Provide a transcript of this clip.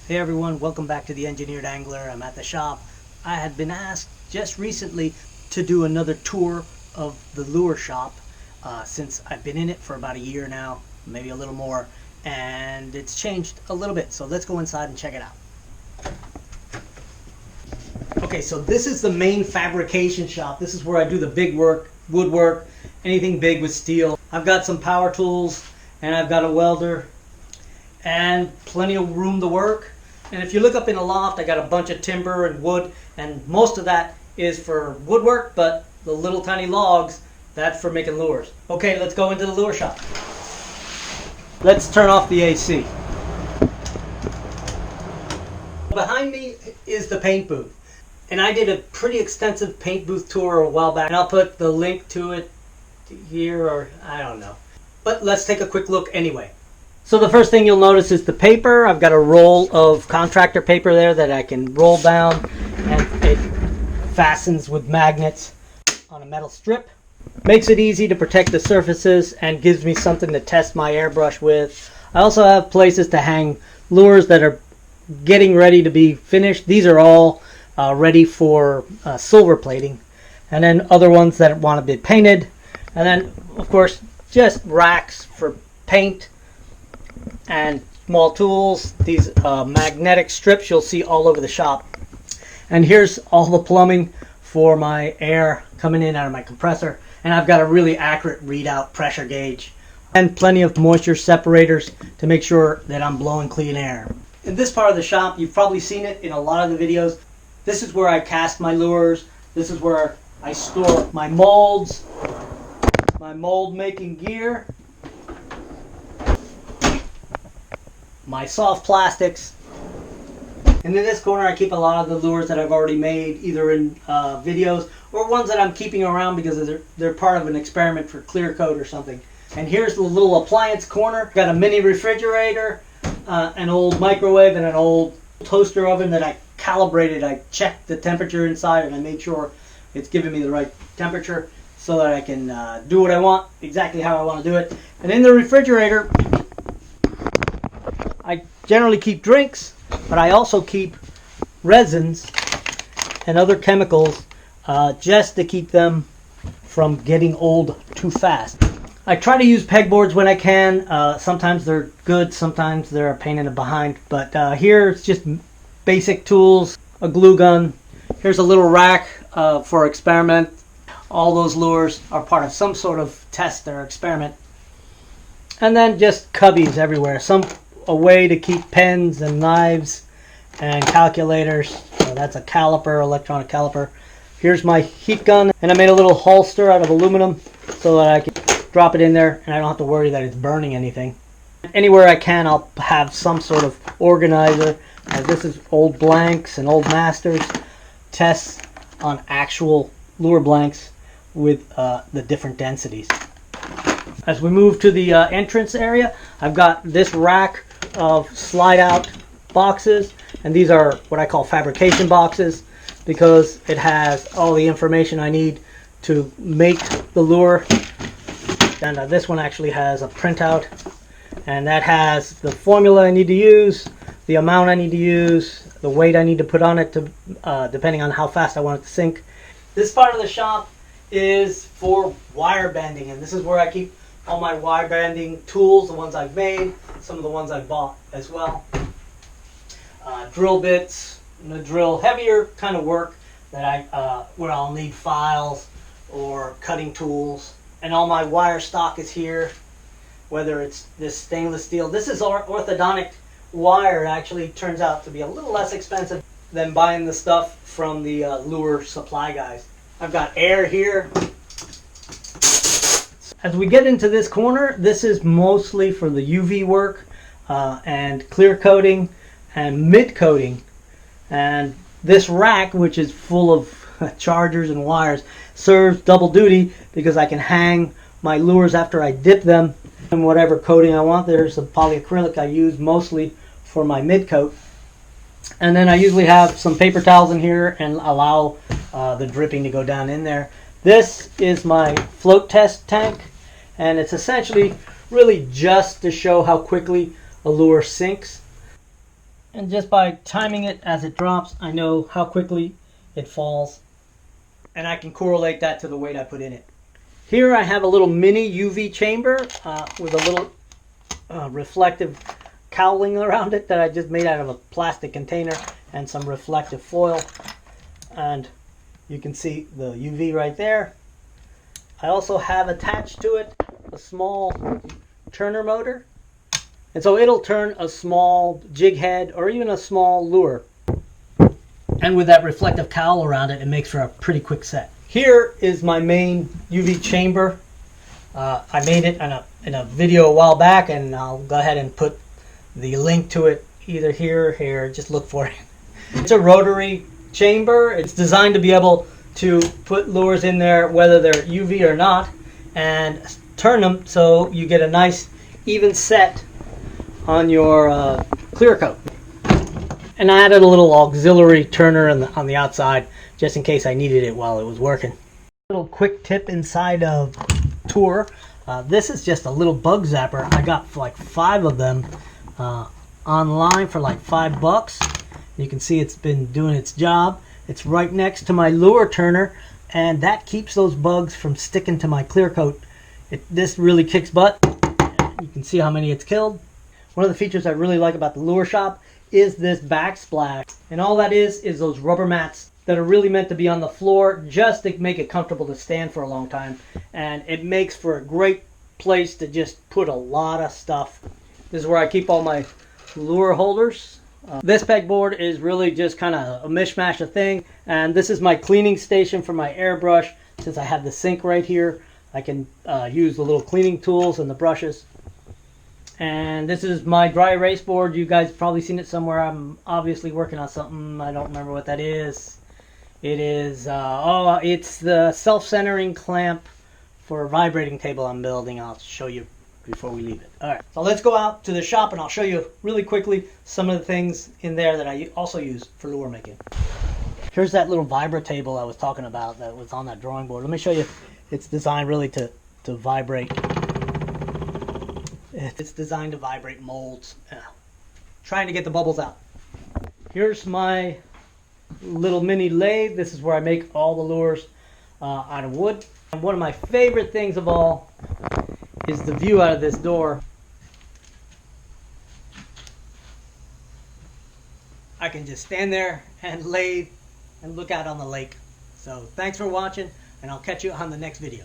Hey everyone, welcome back to the Engineered Angler. I'm at the shop. I had been asked just recently to do another tour of the lure shop since I've been in it for about a year now, maybe a little more, and it's changed a little bit. So let's go inside and check it out. Okay, so this is the main fabrication shop. This is where I do the big work, woodwork, anything big with steel. I've got some power tools and I've got a welder and plenty of room to work. And if you look up in the loft, I got a bunch of timber and wood, and most of that is for woodwork, but the little tiny logs, that's for making lures. Okay, let's go into the lure shop. Let's turn off the AC. Behind me is the paint booth. And I did a pretty extensive paint booth tour a while back, and I'll put the link to it here, or I don't know. But let's take a quick look anyway. So the first thing you'll notice is the paper. I've got a roll of contractor paper there that I can roll down, and it fastens with magnets on a metal strip. Makes it easy to protect the surfaces and gives me something to test my airbrush with. I also have places to hang lures that are getting ready to be finished. These are all ready for silver plating, and then other ones that want to be painted, and then of course just racks for paint and small tools. These magnetic strips you'll see all over the shop. And here's all the plumbing for my air coming in out of my compressor, and I've got a really accurate readout pressure gauge and plenty of moisture separators to make sure that I'm blowing clean air. In this part of the shop, you've probably seen it in a lot of the videos. This is where I cast my lures. This is where I store my molds, my mold making gear, my soft plastics, and in this corner I keep a lot of the lures that I've already made, either in videos or ones that I'm keeping around because they're part of an experiment for clear coat or something. And here's the little appliance corner. Got a mini refrigerator, an old microwave, and an old toaster oven that I calibrated. I checked the temperature inside and I made sure it's giving me the right temperature so that I can do what I want, exactly how I want to do it. And in the refrigerator I generally keep drinks, but I also keep resins and other chemicals just to keep them from getting old too fast. I try to use pegboards when I can. Sometimes they're good, sometimes they're a pain in the behind, but here it's just basic tools, a glue gun. Here's a little rack for experiment. All those lures are part of some sort of test or experiment. And then just cubbies everywhere. A way to keep pens and knives and calculators. So that's a caliper, electronic caliper. Here's my heat gun, and I made a little holster out of aluminum so that I can drop it in there and I don't have to worry that it's burning anything. Anywhere I can, I'll have some sort of organizer. This is old blanks and old masters, tests on actual lure blanks with the different densities. As we move to the entrance area, I've got this rack of slide out boxes, and these are what I call fabrication boxes because it has all the information I need to make the lure. And this one actually has a printout, and that has the formula I need to use, the amount I need to use, the weight I need to put on it to depending on how fast I want it to sink. This part of the shop is for wire bending, and this is where I keep all my wire bending tools, the ones I've made, some of the ones I bought as well. Drill bits, the drill, heavier kind of work that where I'll need files or cutting tools. And all my wire stock is here, whether it's this stainless steel. This is orthodontic wire. It actually turns out to be a little less expensive than buying the stuff from the lure supply guys. I've got air here. As we get into this corner, this is mostly for the UV work and clear coating and mid coating. And this rack, which is full of chargers and wires, serves double duty because I can hang my lures after I dip them in whatever coating I want. There's some polyacrylic I use mostly for my mid coat. And then I usually have some paper towels in here and allow the dripping to go down in there. This is my float test tank, and it's essentially really just to show how quickly a lure sinks. And just by timing it as it drops, I know how quickly it falls. And I can correlate that to the weight I put in it. Here I have a little mini UV chamber with a little reflective cowling around it that I just made out of a plastic container and some reflective foil. And you can see the UV right there. I also have attached to it a small turner motor. And so it'll turn a small jig head or even a small lure. And with that reflective cowl around it, it makes for a pretty quick set. Here is my main UV chamber. I made it in a video a while back, and I'll go ahead and put the link to it either here or here. Just look for it. It's a rotary chamber. It's designed to be able to put lures in there whether they're UV or not and turn them so you get a nice even set on your clear coat. And I added a little auxiliary turner on the outside just in case I needed it while it was working. Little quick tip inside of Tour. This is just a little bug zapper. I got like 5 of them online for like $5. You can see it's been doing its job. It's right next to my lure turner, and that keeps those bugs from sticking to my clear coat. This really kicks butt. You can see how many it's killed. One of the features I really like about the lure shop is this backsplash. And all that is those rubber mats that are really meant to be on the floor just to make it comfortable to stand for a long time. And it makes for a great place to just put a lot of stuff. This is where I keep all my lure holders. This pegboard is really just kind of a mishmash of thing. And this is my cleaning station for my airbrush. Since I have the sink right here, I can use the little cleaning tools and the brushes. And this is my dry erase board. You guys probably seen it somewhere. I'm obviously working on something. I don't remember what that is. It is, it's the self-centering clamp for a vibrating table I'm building. I'll show you before we leave it. Alright, so let's go out to the shop and I'll show you really quickly some of the things in there that I also use for lure making. Here's that little vibra table I was talking about that was on that drawing board. Let me show you. It's designed really to vibrate. It's designed to vibrate molds. Trying to get the bubbles out. Here's my little mini lathe. This is where I make all the lures out of wood. And one of my favorite things of all is the view out of this door. I can just stand there and lathe and look out on the lake. So thanks for watching, and I'll catch you on the next video.